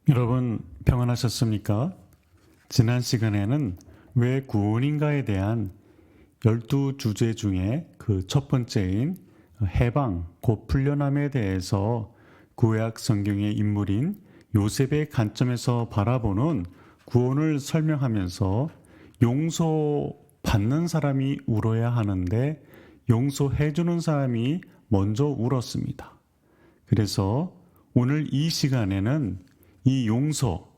여러분 평안하셨습니까? 지난 시간에는 왜 구원인가에 대한 12주제 중에 그 첫 번째인 해방, 곧 풀려남에 대해서 구약 성경의 인물인 요셉의 관점에서 바라보는 구원을 설명하면서 용서받는 사람이 울어야 하는데 용서해주는 사람이 먼저 울었습니다. 그래서 오늘 이 시간에는 이 용서,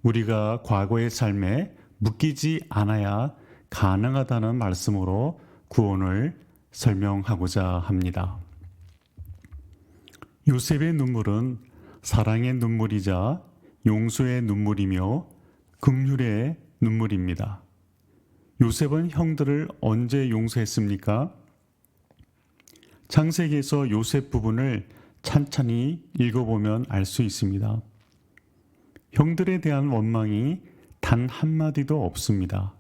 우리가 과거의 삶에 묶이지 않아야 가능하다는 말씀으로 구원을 설명하고자 합니다. 요셉의 눈물은 사랑의 눈물이자 용서의 눈물이며 긍휼의 눈물입니다. 요셉은 형들을 언제 용서했습니까? 창세기에서 요셉 부분을 찬찬히 읽어보면 알 수 있습니다. 형들에 대한 원망이 단 한마디도 없습니다.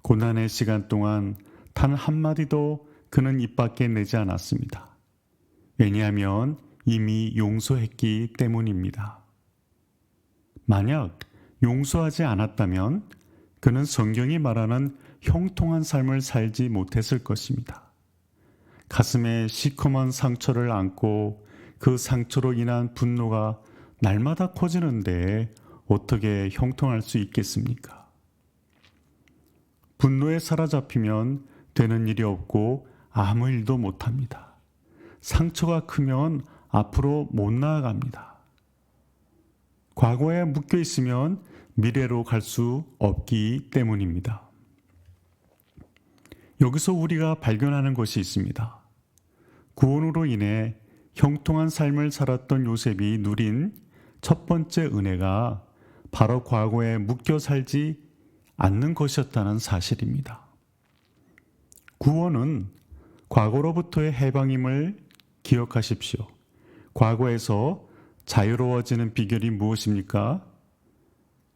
고난의 시간 동안 단 한마디도 그는 입 밖에 내지 않았습니다. 왜냐하면 이미 용서했기 때문입니다. 만약 용서하지 않았다면 그는 성경이 말하는 형통한 삶을 살지 못했을 것입니다. 가슴에 시커먼 상처를 안고 그 상처로 인한 분노가 날마다 커지는데 어떻게 형통할 수 있겠습니까? 분노에 사로잡히면 되는 일이 없고 아무 일도 못합니다. 상처가 크면 앞으로 못 나아갑니다. 과거에 묶여 있으면 미래로 갈 수 없기 때문입니다. 여기서 우리가 발견하는 것이 있습니다. 구원으로 인해 형통한 삶을 살았던 요셉이 누린 첫 번째 은혜가 바로 과거에 묶여 살지 않는 것이었다는 사실입니다. 구원은 과거로부터의 해방임을 기억하십시오. 과거에서 자유로워지는 비결이 무엇입니까?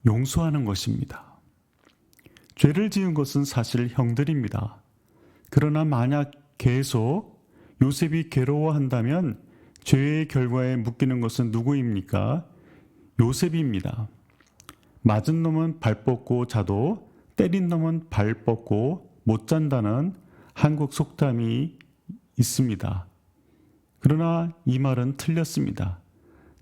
용서하는 것입니다. 죄를 지은 것은 사실 형들입니다. 그러나 만약 계속 요셉이 괴로워한다면 죄의 결과에 묶이는 것은 누구입니까? 요셉입니다. 맞은 놈은 발 뻗고 자도 때린 놈은 발 뻗고 못 잔다는 한국 속담이 있습니다. 그러나 이 말은 틀렸습니다.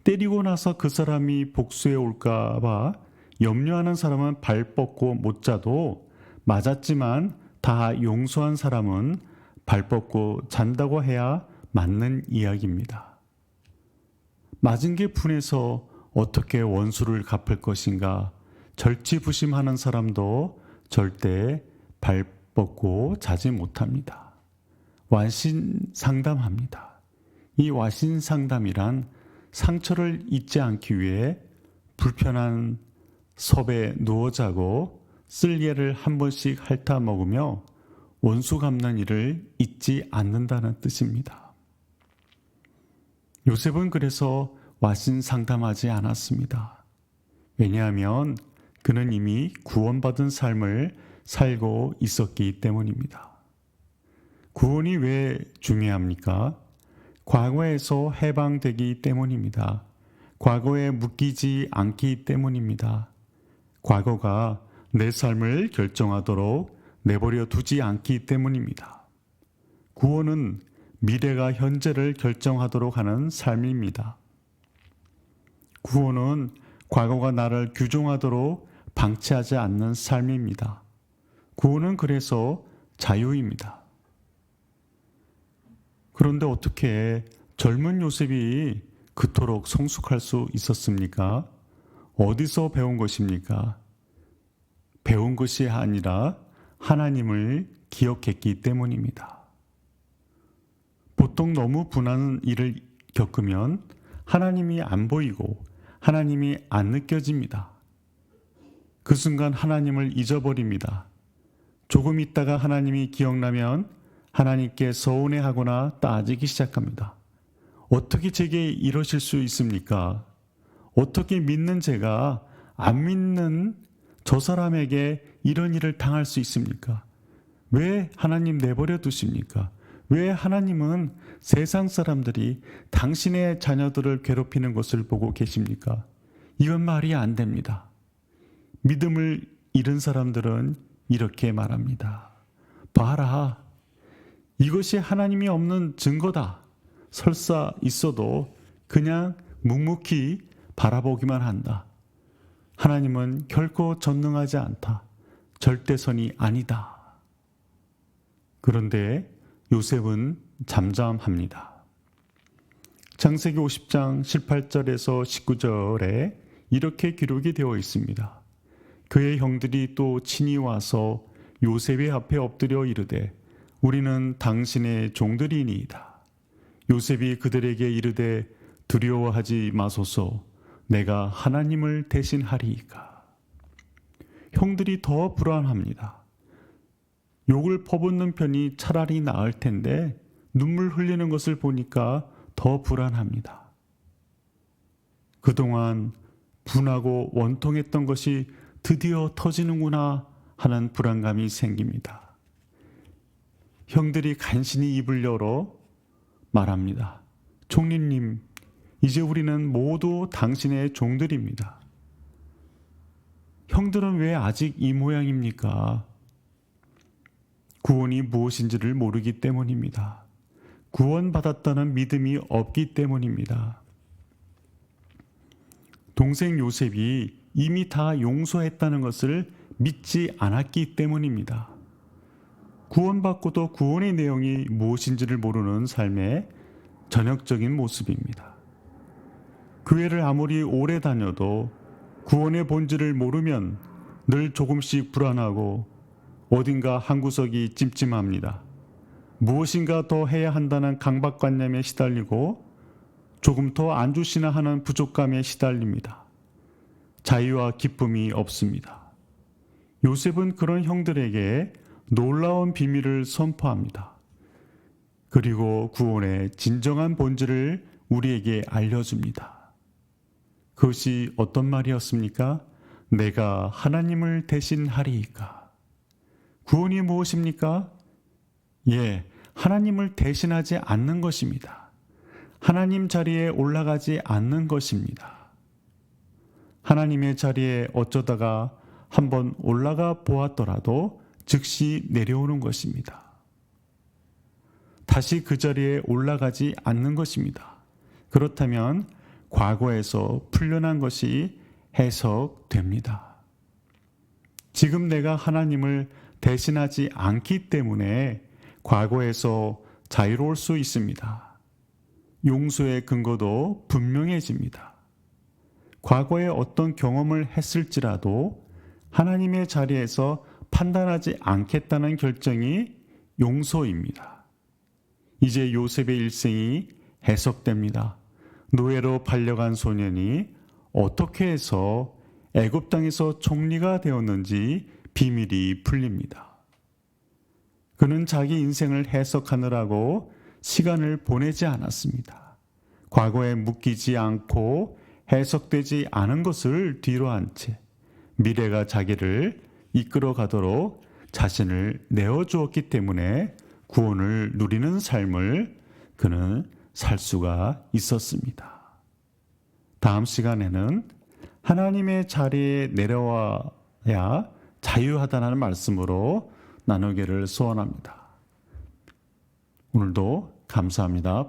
때리고 나서 그 사람이 복수해 올까 봐 염려하는 사람은 발 뻗고 못 자도 맞았지만 다 용서한 사람은 발 뻗고 잔다고 해야 맞는 이야기입니다. 맞은 게 분해서 어떻게 원수를 갚을 것인가 절치부심하는 사람도 절대 발 뻗고 자지 못합니다. 완신상담합니다. 이 완신상담이란 상처를 잊지 않기 위해 불편한 섭에 누워 자고 쓸개를 한 번씩 핥아 먹으며 원수 갚는 일을 잊지 않는다는 뜻입니다. 요셉은 그래서 완신상담하지 않았습니다. 왜냐하면 그는 이미 구원받은 삶을 살고 있었기 때문입니다. 구원이 왜 중요합니까? 과거에서 해방되기 때문입니다. 과거에 묶이지 않기 때문입니다. 과거가 내 삶을 결정하도록 내버려 두지 않기 때문입니다. 구원은 미래가 현재를 결정하도록 하는 삶입니다. 구원은 과거가 나를 규정하도록 방치하지 않는 삶입니다. 구원은 그래서 자유입니다. 그런데 어떻게 젊은 요셉이 그토록 성숙할 수 있었습니까? 어디서 배운 것입니까? 배운 것이 아니라 하나님을 기억했기 때문입니다. 보통 너무 분한 일을 겪으면 하나님이 안 보이고 하나님이 안 느껴집니다. 그 순간 하나님을 잊어버립니다. 조금 있다가 하나님이 기억나면 하나님께 서운해하거나 따지기 시작합니다. 어떻게 제게 이러실 수 있습니까? 어떻게 믿는 제가 안 믿는 저 사람에게 이런 일을 당할 수 있습니까? 왜 하나님 내버려 두십니까? 왜 하나님은 세상 사람들이 당신의 자녀들을 괴롭히는 것을 보고 계십니까? 이건 말이 안 됩니다. 믿음을 잃은 사람들은 이렇게 말합니다. 봐라, 이것이 하나님이 없는 증거다. 설사 있어도 그냥 묵묵히 바라보기만 한다. 하나님은 결코 전능하지 않다. 절대선이 아니다. 그런데 요셉은 잠잠합니다. 창세기 50장 18절에서 19절에 이렇게 기록이 되어 있습니다. 그의 형들이 또 친히 와서 요셉의 앞에 엎드려 이르되 우리는 당신의 종들이니이다. 요셉이 그들에게 이르되 두려워하지 마소서. 내가 하나님을 대신하리이까. 형들이 더 불안합니다. 욕을 퍼붓는 편이 차라리 나을 텐데 눈물 흘리는 것을 보니까 더 불안합니다. 그동안 분하고 원통했던 것이 드디어 터지는구나 하는 불안감이 생깁니다. 형들이 간신히 입을 열어 말합니다. 총리님, 이제 우리는 모두 당신의 종들입니다. 형들은 왜 아직 이 모양입니까? 구원이 무엇인지를 모르기 때문입니다. 구원받았다는 믿음이 없기 때문입니다. 동생 요셉이 이미 다 용서했다는 것을 믿지 않았기 때문입니다. 구원받고도 구원의 내용이 무엇인지를 모르는 삶의 전형적인 모습입니다. 교회를 아무리 오래 다녀도 구원의 본질을 모르면 늘 조금씩 불안하고 어딘가 한 구석이 찜찜합니다. 무엇인가 더 해야 한다는 강박관념에 시달리고 조금 더 안 주시나 하는 부족감에 시달립니다. 자유와 기쁨이 없습니다. 요셉은 그런 형들에게 놀라운 비밀을 선포합니다. 그리고 구원의 진정한 본질을 우리에게 알려줍니다. 그것이 어떤 말이었습니까? 내가 하나님을 대신하리이까. 구원이 무엇입니까? 하나님을 대신하지 않는 것입니다. 하나님 자리에 올라가지 않는 것입니다. 하나님의 자리에 어쩌다가 한번 올라가 보았더라도 즉시 내려오는 것입니다. 다시 그 자리에 올라가지 않는 것입니다. 그렇다면 과거에서 풀려난 것이 해석됩니다. 지금 내가 하나님을 대신하지 않기 때문에 과거에서 자유로울 수 있습니다. 용서의 근거도 분명해집니다. 과거에 어떤 경험을 했을지라도 하나님의 자리에서 판단하지 않겠다는 결정이 용서입니다. 이제 요셉의 일생이 해석됩니다. 노예로 팔려간 소년이 어떻게 해서 애굽 땅에서 총리가 되었는지 비밀이 풀립니다. 그는 자기 인생을 해석하느라고 시간을 보내지 않았습니다. 과거에 묶이지 않고 해석되지 않은 것을 뒤로 한 채 미래가 자기를 이끌어 가도록 자신을 내어주었기 때문에 구원을 누리는 삶을 그는 살 수가 있었습니다. 다음 시간에는 하나님의 자리에 내려와야 자유하다는 말씀으로 나누기를 소원합니다. 오늘도 감사합니다.